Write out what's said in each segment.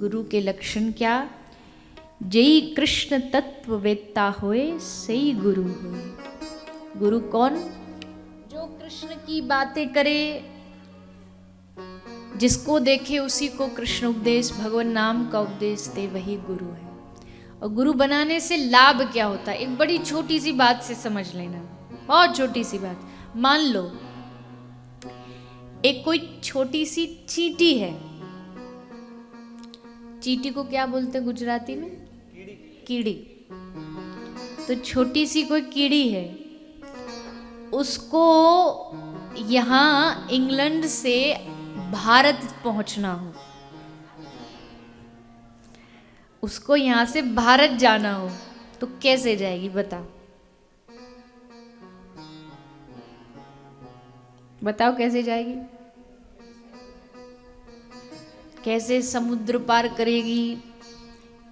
गुरु के लक्षण क्या? जई कृष्ण तत्व वेत्ता होए सही गुरु होए। गुरु कौन? जो कृष्ण की बातें करे, जिसको देखे उसी को कृष्ण उपदेश, भगवान नाम का उपदेश दे, वही गुरु है। और गुरु बनाने से लाभ क्या होता है? एक बड़ी छोटी सी बात से समझ लेना, बहुत छोटी सी बात। मान लो एक कोई छोटी सी चींटी है। चींटी को क्या बोलते हैं गुजराती में? कीड़ी। तो छोटी सी कोई कीड़ी है, उसको यहाँ इंग्लैंड से भारत पहुंचना हो, उसको यहां से भारत जाना हो, तो कैसे जाएगी बताओ? बताओ कैसे जाएगी? कैसे समुद्र पार करेगी?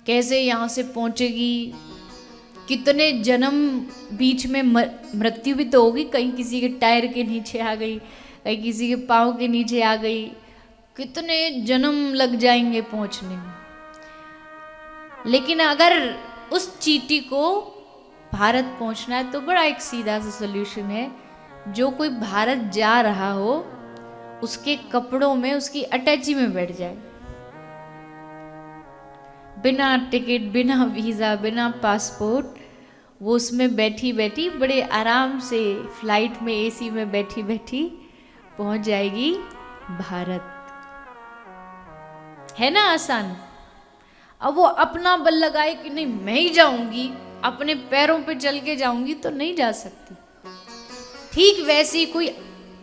कैसे यहां से पहुंचेगी? कितने जन्म बीच में मृत्यु भी तो होगी। कहीं किसी के टायर के नीचे आ गई, कहीं किसी के पाँव के नीचे आ गई, कितने जन्म लग जाएंगे पहुंचने में। लेकिन अगर उस चींटी को भारत पहुंचना है तो बड़ा एक सीधा सा सोल्यूशन है। जो कोई भारत जा रहा हो उसके कपड़ों में उसकी अटैची में बैठ जाए, बिना टिकट, बिना वीज़ा, बिना पासपोर्ट, वो उसमें बैठी बैठी बड़े आराम से फ्लाइट में एसी में बैठी बैठी पहुंच जाएगी भारत। है ना आसान? अब वो अपना बल लगाए कि नहीं मैं ही जाऊंगी, अपने पैरों पे चल के जाऊंगी, तो नहीं जा सकती। ठीक वैसे ही कोई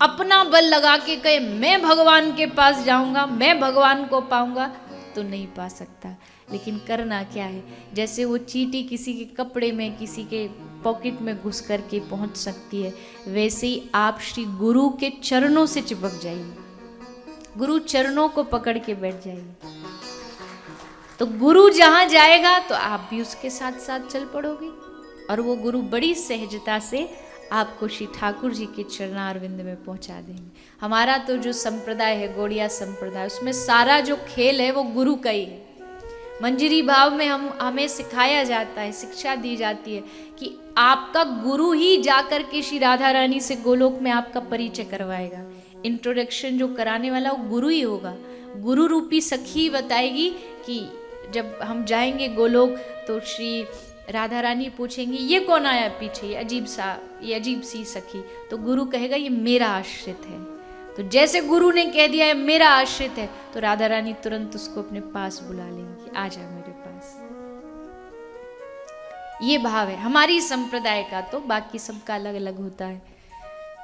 अपना बल लगा के कहे मैं भगवान के पास जाऊंगा, मैं भगवान को पाऊंगा, तो नहीं पा सकता। लेकिन करना क्या है? जैसे वो चींटी किसी के कपड़े में, किसी के पॉकेट में घुस करके पहुंच सकती है, वैसे ही आप श्री गुरु के चरणों से चिपक जाइए, गुरु चरणों को पकड़ के बैठ जाइए। तो गुरु जहां जाएगा तो आप भी उसके साथ साथ चल पड़ोगे, और वो गुरु बड़ी सहजता से आपको श्री ठाकुर जी के चरणारविंद में पहुंचा देंगे। हमारा तो जो संप्रदाय है, गौड़िया संप्रदाय, उसमें सारा जो खेल है वो गुरु का ही है। मंजरी भाव में हमें सिखाया जाता है, शिक्षा दी जाती है कि आपका गुरु ही जाकर के श्री राधा रानी से गोलोक में आपका परिचय करवाएगा। इंट्रोडक्शन जो कराने वाला वो गुरु ही होगा। गुरु रूपी सखी बताएगी कि जब हम जाएंगे गोलोक तो श्री राधा रानी पूछेंगी ये कौन आया पीछे, ये अजीब सी सखी। तो गुरु कहेगा ये मेरा आश्रित है। तो जैसे गुरु ने कह दिया है मेरा आश्रित है, तो राधा रानी तुरंत उसको अपने पास बुला लेंगी, आ जा मेरे पास। ये भाव है हमारी संप्रदाय का। तो बाकी सबका अलग अलग होता है।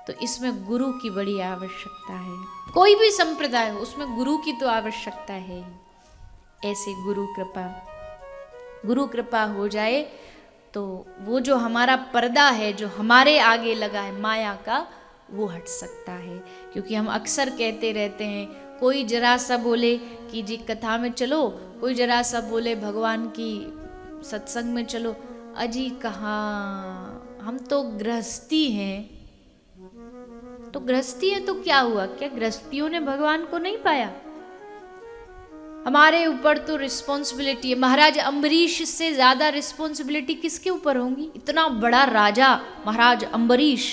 तो इसमें गुरु की बड़ी आवश्यकता है। कोई भी संप्रदाय हो उसमें गुरु की तो आवश्यकता है ही। ऐसे गुरु कृपा हो जाए तो वो जो हमारा पर्दा है, जो हमारे आगे लगा है माया का, वो हट सकता है। क्योंकि हम अक्सर कहते रहते हैं, कोई जरा सा बोले कि जी कथा में चलो, कोई जरा सा बोले भगवान की सत्संग में चलो। अजी कहाँ, हम तो गृहस्थी हैं। तो गृहस्थी है तो क्या हुआ? क्या गृहस्थियों ने भगवान को नहीं पाया? हमारे ऊपर तो रिस्पॉन्सिबिलिटी है। महाराज अम्बरीश से ज्यादा रिस्पॉन्सिबिलिटी किसके ऊपर होंगी? इतना बड़ा राजा महाराज अम्बरीश,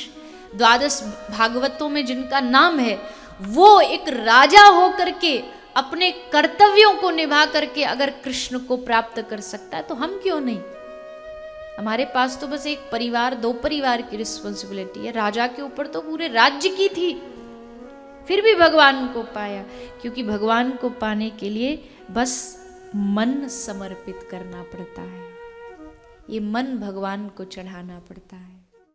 12 भागवतों में जिनका नाम है, वो एक राजा होकर के अपने कर्तव्यों को निभा करके अगर कृष्ण को प्राप्त कर सकता है, तो हम क्यों नहीं? हमारे पास तो बस एक परिवार, 2 परिवार की रिस्पॉन्सिबिलिटी है। राजा के ऊपर तो पूरे राज्य की थी, फिर भी भगवान को पाया। क्योंकि भगवान को पाने के लिए बस मन समर्पित करना पड़ता है। ये मन भगवान को चढ़ाना पड़ता है।